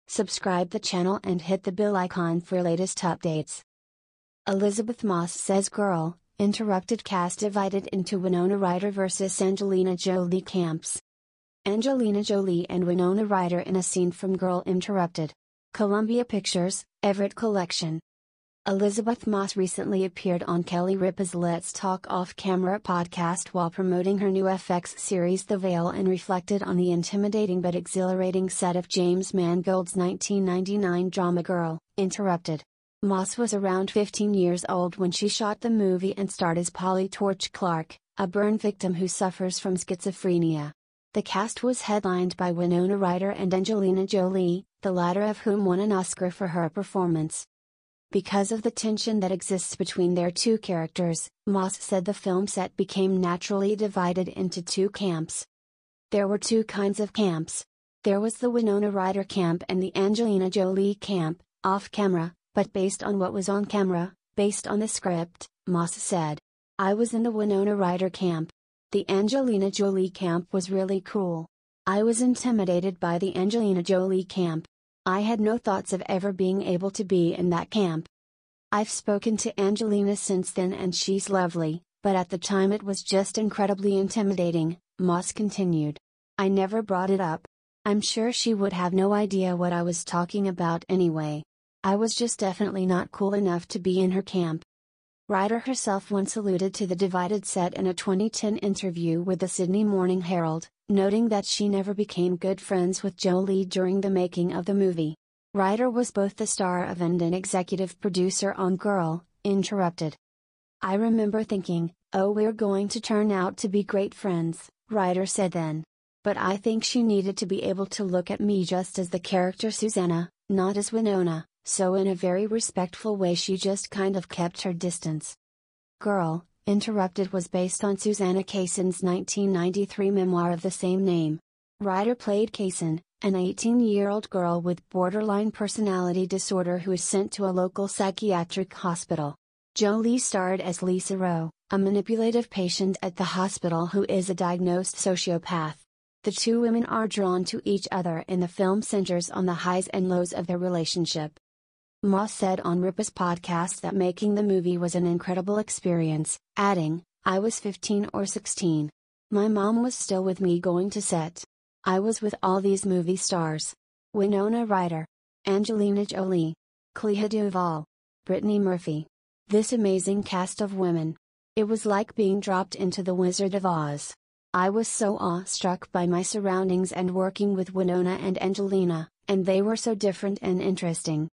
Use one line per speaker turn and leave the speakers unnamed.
subscribe the channel and hit the bell icon for latest updates. Elisabeth Moss says Girl, Interrupted cast divided into Winona Ryder vs Angelina Jolie camps. Angelina Jolie and Winona Ryder in a scene from Girl, Interrupted. Columbia Pictures, Everett Collection. Elisabeth Moss recently appeared on Kelly Ripa's Let's Talk Off-Camera podcast while promoting her new FX series The Veil and reflected on the intimidating but exhilarating set of James Mangold's 1999 drama Girl, Interrupted. Moss was around 15 years old when she shot the movie and starred as Polly Torch Clark, a burn victim who suffers from schizophrenia. The cast was headlined by Winona Ryder and Angelina Jolie, the latter of whom won an Oscar for her performance. Because of the tension that exists between their two characters, Moss said the film set became naturally divided into two camps. There were two kinds of camps. There was the Winona Ryder camp and the Angelina Jolie camp, off-camera, but based on what was on camera, based on the script, Moss said. I was in the Winona Ryder camp. The Angelina Jolie camp was really cool. I was intimidated by the Angelina Jolie camp. I had no thoughts of ever being able to be in that camp. I've spoken to Angelina since then and she's lovely, but at the time it was just incredibly intimidating, Moss continued. I never brought it up. I'm sure she would have no idea what I was talking about anyway. I was just definitely not cool enough to be in her camp. Ryder herself once alluded to the divided set in a 2010 interview with the Sydney Morning Herald, noting that she never became good friends with Jolie during the making of the movie. Ryder was both the star of and an executive producer on Girl, Interrupted. I remember thinking, oh, we're going to turn out to be great friends, Ryder said then. But I think she needed to be able to look at me just as the character Susanna, not as Winona, so in a very respectful way she just kind of kept her distance. Girl, Interrupted was based on Susanna Kayson's 1993 memoir of the same name. Ryder played Kayson, an 18-year-old girl with borderline personality disorder who is sent to a local psychiatric hospital. Jolie starred as Lisa Rowe, a manipulative patient at the hospital who is a diagnosed sociopath. The two women are drawn to each other and the film centers on the highs and lows of their relationship. Moss said on Ripa's podcast that making the movie was an incredible experience, adding, I was 15 or 16. My mom was still with me going to set. I was with all these movie stars. Winona Ryder, Angelina Jolie, Clea Duvall, Brittany Murphy. This amazing cast of women. It was like being dropped into the Wizard of Oz. I was so awestruck by my surroundings and working with Winona and Angelina, and they were so different and interesting.